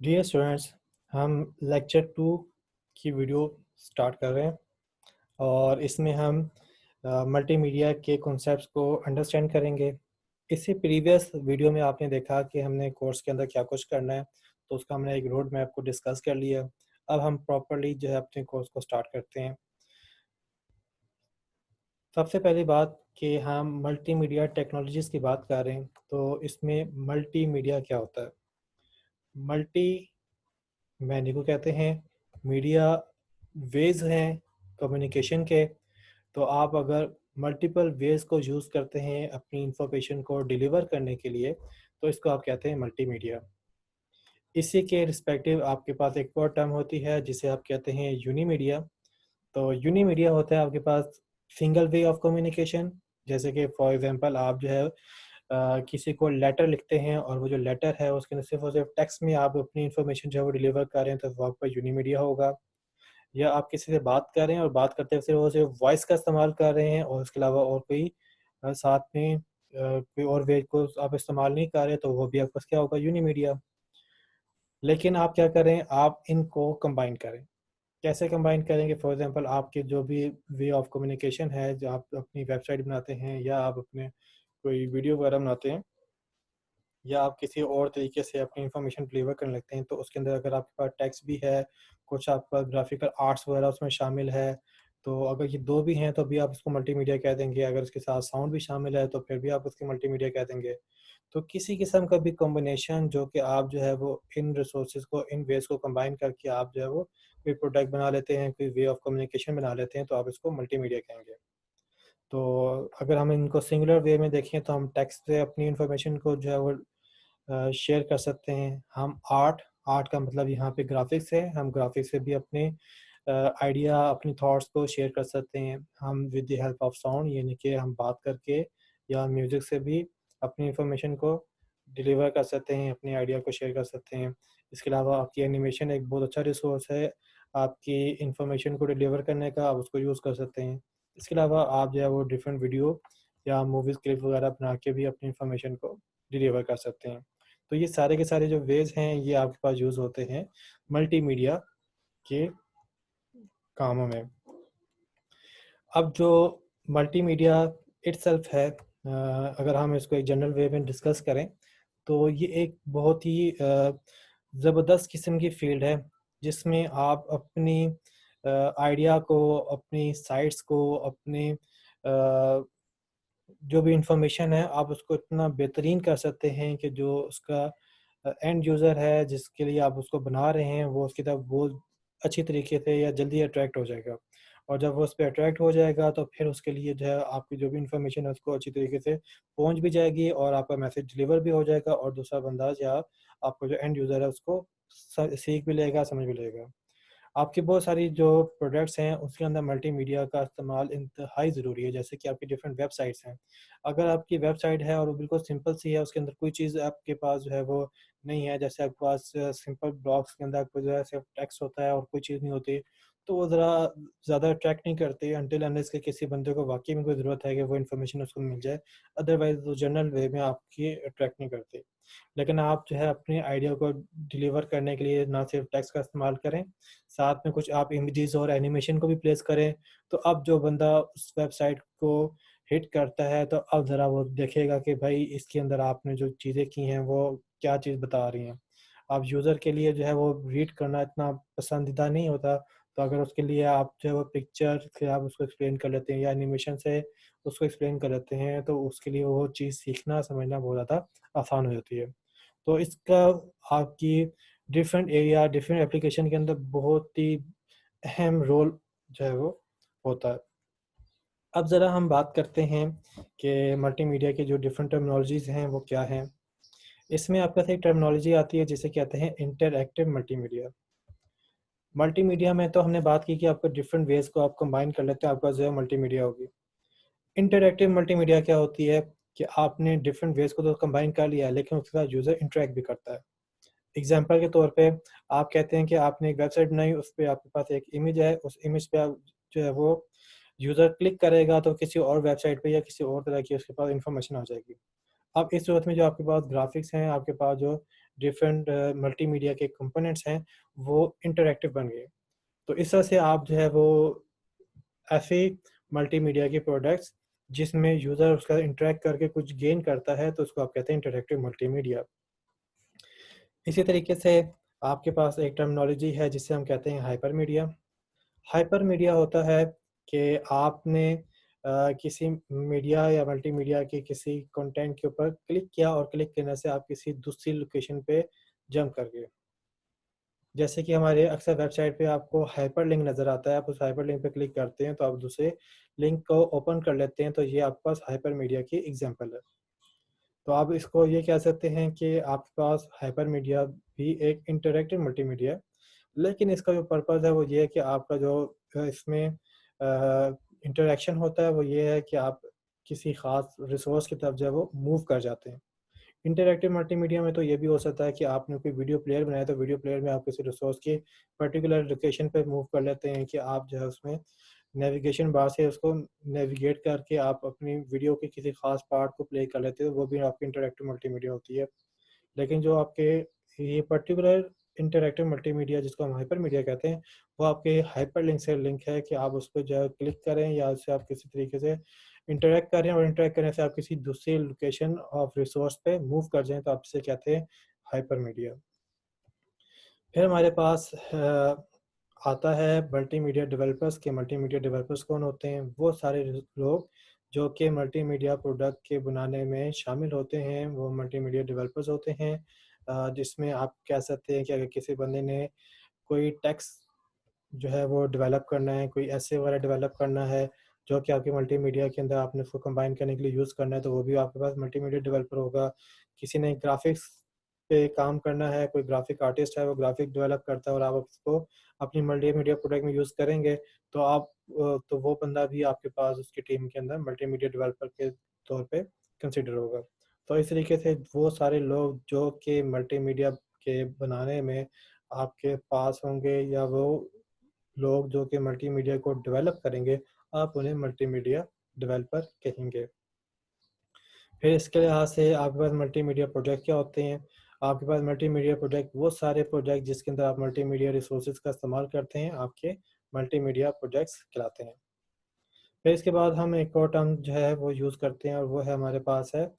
Dear students, हम lecture 2 की video start कर रहे हैं और इसमें हम मल्टीमीडिया के कॉन्सेप्ट्स को अंडरस्टैंड करेंगे। इससे प्रीवियस वीडियो में आपने देखा कि हमने कोर्स के अंदर क्या कुछ करना है, तो उसका हमने एक रोड मैप को डिस्कस कर लिया। अब हम प्रॉपर्ली जो है अपने कोर्स को स्टार्ट करते हैं। सबसे पहली बात कि हम मल्टीमीडिया टेक्नोलॉजीज़ की बात कर रहे हैं, तो इसमें मल्टीमीडिया क्या होता है? मल्टी मैनी को कहते हैं, मीडिया वेज हैं कम्युनिकेशन के। तो आप अगर मल्टीपल वेज को यूज़ करते हैं अपनी इंफॉर्मेशन को डिलीवर करने के लिए, तो इसको आप कहते हैं मल्टीमीडिया। इसी के रिस्पेक्टिव आपके पास एक और टर्म होती है जिसे आप कहते हैं यूनीमीडिया। तो यूनीमीडिया होता है आपके पास सिंगल वे ऑफ कम्युनिकेशन। जैसे कि फॉर एग्जांपल आप जो है किसी को लेटर लिखते हैं और वो जो लेटर है उसके अंदर सिर्फ और सिर्फ टेक्स्ट में आप अपनी इन्फॉर्मेशन जो है वो डिलीवर कर रहे हैं, तो वो आपका यूनीमीडिया होगा। या आप किसी से बात कर रहे हैं और बात करते हुए सिर्फ और सिर्फ वॉइस का इस्तेमाल कर रहे हैं और उसके अलावा और कोई साथ में कोई और वे को आप इस्तेमाल नहीं कर रहे, तो वो भी आपका क्या होगा? यूनीमीडिया। लेकिन आप क्या करें, आप इनको कंबाइन करें। कैसे कंबाइन करेंगे? फॉर एग्जांपल आपके जो भी वे ऑफ कम्युनिकेशन है, जो आप अपनी वेबसाइट बनाते हैं या आप अपने कोई वीडियो वगैरह बनाते हैं या आप किसी और तरीके से अपनी इंफॉर्मेशन डिलीवर करने लगते हैं, तो उसके अंदर अगर आपके पास टेक्स्ट भी है, कुछ आपके पास ग्राफिकल आर्ट्स वगैरह उसमें शामिल है, तो अगर ये दो भी हैं तो भी आप इसको मल्टीमीडिया कह देंगे। अगर उसके साथ साउंड भी शामिल है तो फिर भी आप उसकी मल्टीमीडिया कह देंगे। तो किसी किस्म का भी कॉम्बिनेशन जो कि आप जो है वो इन रिसोर्सेज को, इन वेज को कंबाइन करके आप जो है वो कोई प्रोडक्ट बना लेते हैं, कोई वे ऑफ कम्युनिकेशन बना लेते हैं, तो आप इसको मल्टीमीडिया कहेंगे। तो अगर हम इनको सिंगुलर वे में देखें तो हम टेक्स्ट से अपनी इंफॉर्मेशन को जो है वो शेयर कर सकते हैं। हम आर्ट का मतलब यहाँ पे ग्राफिक्स है, हम ग्राफिक्स से भी अपने आइडिया, अपनी थॉट्स को शेयर कर सकते हैं। हम with the help of sound, यानी कि हम बात करके या म्यूज़िक से भी अपनी इंफॉर्मेशन को डिलीवर कर सकते हैं, अपने आइडिया को शेयर कर सकते हैं। इसके अलावा आपकी एनिमेशन एक बहुत अच्छा रिसोर्स है आपकी इंफॉर्मेशन को डिलीवर करने का, आप उसको यूज़ कर सकते हैं। इसके अलावा आप जो है वो डिफरेंट वीडियो या मूवीज़ क्लिप वगैरह बना के भी अपनी इंफॉर्मेशन को डिलीवर कर सकते हैं। तो ये सारे के सारे जो वेज़ हैं ये आपके पास यूज़ होते हैं मल्टीमीडिया के कामों में। अब जो मल्टीमीडिया इटसेल्फ है, अगर हम इसको एक जनरल वे में डिस्कस करें, तो ये एक बहुत ही ज़बरदस्त किस्म की फ़ील्ड है जिसमें आप अपनी आइडिया को, अपनी साइट्स को, अपने जो भी इंफॉर्मेशन है आप उसको इतना बेहतरीन कर सकते हैं कि जो उसका एंड यूज़र है जिसके लिए आप उसको बना रहे हैं, वो उसकी तरफ बहुत अच्छी तरीके से या जल्दी अट्रैक्ट हो जाएगा। और जब वो उस पे अट्रैक्ट हो जाएगा तो फिर उसके लिए जो है आपकी जो भी इंफॉर्मेशन है उसको अच्छी तरीके से पहुँच भी जाएगी और आपका मैसेज डिलीवर भी हो जाएगा और दूसरा बंदा या आपका जो एंड यूज़र है उसको सीख भी लेगा, समझ भी लेगा। आपकी बहुत सारी जो प्रोडक्ट्स हैं उसके अंदर मल्टीमीडिया का इस्तेमाल इंतहाई ज़रूरी है। जैसे कि आपकी डिफरेंट वेबसाइट्स हैं, अगर आपकी वेबसाइट है और वो बिल्कुल सिंपल सी है, उसके अंदर कोई चीज़ आपके पास जो है वो नहीं है, जैसे आपके पास सिंपल ब्लॉग्स के अंदर आपको जो है सिर्फ टेक्स्ट होता है और कोई चीज़ नहीं होती, तो वो ज़रा ज़्यादा अट्रैक्ट नहीं करती अनटिल अनलेस कि किसी बंदे को वाकई में कोई ज़रूरत है कि वो इन्फॉर्मेशन उसको मिल जाए। अदरवाइज़ वो जनरल वे में आपकी अट्रैक्ट नहीं करती। लेकिन आप जो है अपने आइडिया को डिलीवर करने के लिए ना सिर्फ टेक्स्ट का इस्तेमाल करें, साथ में कुछ आप इमेजेस और एनिमेशन को भी प्लेस करें। तो अब जो बंदा उस वेबसाइट को हिट करता है, तो अब ज़रा वो देखेगा कि भाई इसके अंदर आपने जो चीज़ें की हैं वो क्या चीज़ बता रही हैं। अब यूज़र के लिए जो है वो रीड करना इतना पसंदीदा नहीं होता, तो अगर उसके लिए आप जो है वो पिक्चर से आप उसको एक्सप्लेन कर लेते हैं या एनिमेशन से उसको एक्सप्लेन कर लेते हैं, तो उसके लिए वो चीज़ सीखना समझना बहुत ज़्यादा आसान हो जाती है। तो इसका आपकी डिफरेंट एरिया, डिफरेंट एप्लीकेशन के अंदर बहुत ही अहम रोल जो है वो होता है। अब ज़रा हम बात करते हैं कि मल्टीमीडिया की जो डिफरेंट टर्मिनोलॉजीज़ हैं वो क्या हैं। इसमें आपके पास एक टर्मिनोलॉजी आती है जिसे कहते हैं इंटरएक्टिव मल्टीमीडिया। मल्टीमीडिया में तो हमने बात की कि आपको डिफरेंट वेज़ को आप कंबाइन कर लेते हैं, आपके पास जो है मल्टीमीडिया होगी। इंटरएक्टिव मल्टीमीडिया क्या होती है कि आपने डिफरेंट वेज़ को तो कंबाइन कर लिया है, लेकिन उसके साथ यूज़र इंटरैक्ट भी करता है। एग्जाम्पल के तौर पे आप कहते हैं कि आपने एक वेबसाइट बनाई, उस पे आपके पास एक इमेज है, उस इमेज पे आप जो है वो यूज़र क्लिक करेगा तो किसी और वेबसाइट पे या किसी और तरह की उसके पास इन्फॉर्मेशन आ जाएगी। अब इस सूरत में जो आपके पास ग्राफ़िक्स हैं, आपके पास जो डिफरेंट मल्टीमीडिया के कंपोनेंट्स हैं वो इंटरैक्टिव बन गए। तो इस तरह से आप जो है वो ऐसे मल्टीमीडिया के प्रोडक्ट्स जिसमें यूज़र उसका इंटरैक्ट करके कुछ गेन करता है तो उसको आप कहते हैं इंटरैक्टिव मल्टीमीडिया। इसी तरीके से आपके पास एक टर्मिनोलॉजी है जिसे हम कहते हैं हाइपरमीडिया। हाइपरमीडिया होता है कि आपने किसी मीडिया या मल्टीमीडिया के किसी कंटेंट के ऊपर क्लिक किया और क्लिक करने से आप किसी दूसरी लोकेशन पे जंप कर गए। जैसे कि हमारे अक्सर वेबसाइट पे आपको हाइपरलिंक नज़र आता है, आप उस हाइपरलिंक पे क्लिक करते हैं तो आप दूसरे लिंक को ओपन कर लेते हैं, तो ये आपके पास हाइपरमीडिया की एग्जांपल है। तो आप इसको ये कह सकते हैं कि आपके पास हाइपरमीडिया भी एक इंटरैक्टिव मल्टीमीडिया है, लेकिन इसका जो पर्पज़ है वो ये है कि आपका जो इसमें इंटरैक्शन होता है वो ये है कि आप किसी ख़ास रिसोर्स की तरफ जो है वो मूव कर जाते हैं। इंटरैक्टिव मल्टीमीडिया में तो ये भी हो सकता है कि आपने कोई वीडियो प्लेयर बनाया तो वीडियो प्लेयर में आप किसी रिसोर्स की पर्टिकुलर लोकेशन पे मूव कर लेते हैं कि आप जो है उसमें नेविगेशन बार से उसको नेविगेट करके आप अपनी वीडियो के किसी ख़ास पार्ट को प्ले कर लेते हो, वो भी आपकी इंटरैक्टिव मल्टीमीडिया होती है। लेकिन जो आपके ये पर्टिकुलर इंटरैक्टिव मल्टीमीडिया जिसको हम हाइपरमीडिया कहते हैं, वो आपके हाइपरलिंक से लिंक है कि आप उस पे जो है क्लिक करें या उससे आप किसी तरीके से इंटरैक्ट करें और इंटरैक्ट करने से आप किसी दूसरी लोकेशन ऑफ रिसोर्स पे मूव कर जाएँ, तो आप इसे कहते हैं हाइपरमीडिया। फिर हमारे पास आता है मल्टीमीडिया डेवलपर्स के मल्टीमीडिया डेवलपर्स कौन होते हैं? वो सारे लोग जो कि मल्टीमीडिया प्रोडक्ट के बनाने में शामिल होते हैं, वो मल्टीमीडिया डेवलपर्स होते हैं। जिसमें आप कह सकते हैं कि अगर किसी बंदे ने कोई टेक्स्ट जो है वो डेवलप करना है, कोई ऐसे वगैरह डेवलप करना है, जो कि आपके मल्टीमीडिया के अंदर आपने उसको कंबाइन करने के लिए यूज़ करना है, तो वो भी आपके पास मल्टीमीडिया डेवलपर होगा। किसी ने ग्राफ़िक्स पे काम करना है, कोई ग्राफ़िक आर्टिस्ट है, वो ग्राफ़िक डेवलप करता है और आप उसको अपनी मल्टीमीडिया प्रोडक्ट में यूज़ करेंगे, तो तो वो बंदा भी आपके पास उसकी टीम के अंदर मल्टीमीडिया डेवलपर के तौर पे कंसिडर होगा। तो इस तरीके से वो सारे लोग जो कि मल्टीमीडिया के बनाने में आपके पास होंगे या वो लोग जो कि मल्टीमीडिया को डेवलप करेंगे, आप उन्हें मल्टीमीडिया डेवलपर कहेंगे। फिर इसके लिहाज से आपके पास मल्टीमीडिया प्रोजेक्ट क्या होते हैं? आपके पास मल्टीमीडिया प्रोजेक्ट वो सारे प्रोजेक्ट जिसके अंदर आप मल्टीमीडिया रिसोर्सेज़ का इस्तेमाल करते हैं, आपके मल्टीमीडिया प्रोजेक्ट्स कहलाते हैं। फिर इसके बाद हम एक और टर्म जो है वो यूज़ करते हैं और वो है हमारे पास है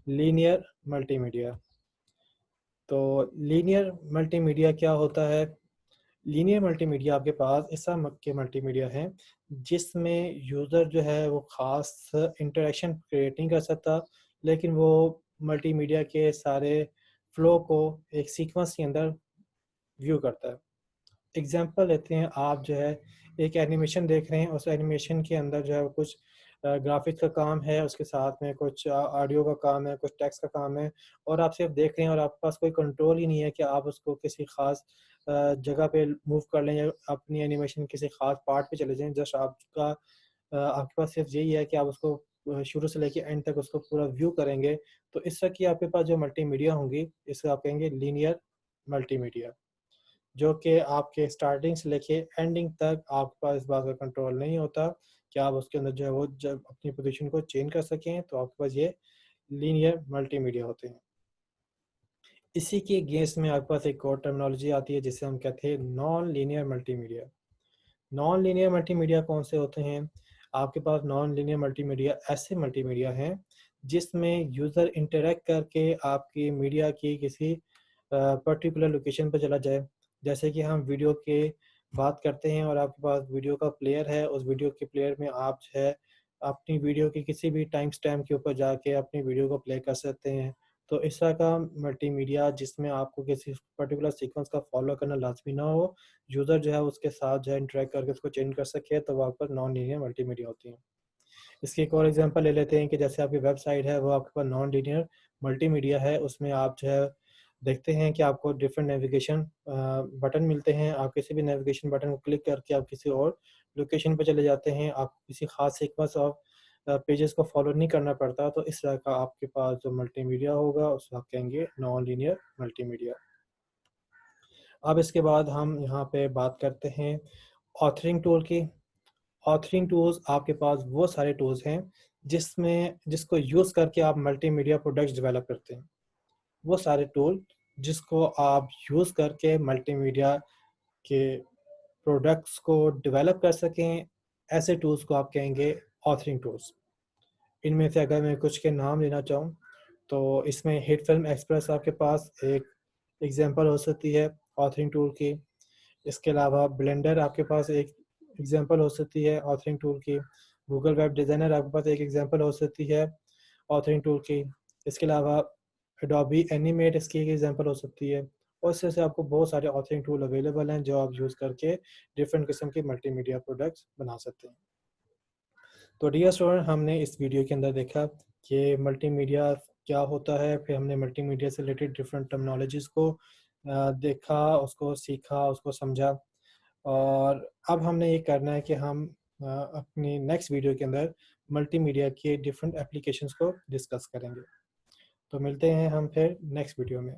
लीनियर मल्टीमीडिया। तो लीनियर मल्टीमीडिया क्या होता है? लीनियर मल्टीमीडिया आपके पास इस तरह के मल्टीमीडिया हैं जिसमें यूज़र जो है वो ख़ास इंटरेक्शन क्रिएट नहीं कर सकता, लेकिन वो मल्टीमीडिया के सारे फ्लो को एक सीक्वेंस के अंदर व्यू करता है। एग्जांपल लेते हैं, आप जो है एक एनिमेशन देख रहे हैं, उस एनिमेशन के अंदर जो है वो कुछ ग्राफ़िक्स का काम है, उसके साथ में कुछ ऑडियो का काम है, कुछ टेक्स्ट का काम है और आप सिर्फ़ देख रहे हैं और आपके पास कोई कंट्रोल ही नहीं है कि आप उसको किसी ख़ास जगह पे मूव कर लें या अपनी एनिमेशन किसी ख़ास पार्ट पे चले जाएँ। जस्ट आपका आपके पास सिर्फ़ यही है कि आप उसको शुरू से लेके एंड तक उसको पूरा व्यू करेंगे। तो इस तरह की आपके पास जो मल्टीमीडिया होंगी, इसे आप कहेंगे लीनियर मल्टीमीडिया। जो कि आपके स्टार्टिंग से लेके एंडिंग तक आपके पास इस बात का कंट्रोल नहीं होता कि आप उसके अंदर जो है वो जब अपनी पोजीशन को चेंज कर सकें, तो आपके पास ये लीनियर मल्टीमीडिया होते हैं। इसी के अगेंस्ट में आपके पास एक और टर्मिनोलॉजी आती है जिसे हम कहते हैं non linear multimedia. Non linear multimedia कौन से होते हैं? आपके पास नॉन लीनियर मल्टीमीडिया ऐसे मल्टीमीडिया हैं जिसमें यूज़र इंटरैक्ट करके आपकी मीडिया की किसी पर्टिकुलर लोकेशन पर चला जाए। जैसे कि हम वीडियो की बात करते हैं और आपके पास वीडियो का प्लेयर है, उस वीडियो के प्लेयर में आप जो है अपनी वीडियो के किसी भी टाइम स्टैम्प के ऊपर जाके अपनी वीडियो को प्ले कर सकते हैं। तो इस तरह का मल्टीमीडिया जिसमें आपको किसी पर्टिकुलर सीक्वेंस का फॉलो करना लाज़मी ना हो, यूज़र जो है उसके साथ जो है इंटरैक्ट करके उसको चेंज कर सके, तो वहाँ पर नॉन लीनियर मल्टीमीडिया होती हैं। इसकी एक और एग्जांपल ले लेते हैं कि जैसे आपकी वेबसाइट है वो आपके पास नॉन लीनियर मल्टीमीडिया है, उसमें आप जो है देखते हैं कि आपको डिफरेंट नेविगेशन बटन मिलते हैं। आप किसी भी नेविगेशन बटन को क्लिक करके आप किसी और लोकेशन पे चले जाते हैं। आपको किसी खास सीक्वेंस ऑफ पेजेस को फॉलो नहीं करना पड़ता, तो इस तरह का आपके पास जो मल्टीमीडिया होगा उसको आप कहेंगे नॉन लीनियर मल्टीमीडिया। अब इसके बाद हम यहाँ पे बात करते हैं ऑथरिंग टूल की। ऑथरिंग टूल्स आपके पास वो सारे टूल्स हैं जिसको यूज़ करके आप मल्टीमीडिया प्रोडक्ट्स डेवलप करते हैं। वो सारे टूल जिसको आप यूज़ करके मल्टीमीडिया के प्रोडक्ट्स को डेवलप कर सकें। ऐसे टूल्स को आप कहेंगे ऑथरिंग टूल्स। इनमें से अगर मैं कुछ के नाम लेना चाहूँ तो इसमें हिट फिल्म एक्सप्रेस आपके पास एक एग्जांपल हो सकती है ऑथरिंग टूल की। इसके अलावा ब्लेंडर आपके पास एक एग्जांपल हो सकती है ऑथरिंग टूल की। गूगल वेब डिज़ाइनर आपके पास एक एग्जांपल हो सकती है ऑथरिंग टूल की। इसके अलावा एडोबी एनिमेट इसकी एक एग्जांपल हो सकती है। और इससे से आपको बहुत सारे ऑथरिंग टूल अवेलेबल हैं जो आप यूज़ करके डिफरेंट किस्म के मल्टीमीडिया प्रोडक्ट्स बना सकते हैं। तो डियर स्टूडेंट, हमने इस वीडियो के अंदर देखा कि मल्टीमीडिया क्या होता है, फिर हमने मल्टीमीडिया से रिलेटेड डिफरेंट टर्मिनोलॉजीज़ को देखा, उसको सीखा, उसको समझा। और अब हमने ये करना है कि हम अपनी नेक्स्ट वीडियो के अंदर मल्टीमीडिया के डिफरेंट एप्लीकेशंस को डिस्कस करेंगे। तो मिलते हैं हम फिर नेक्स्ट वीडियो में।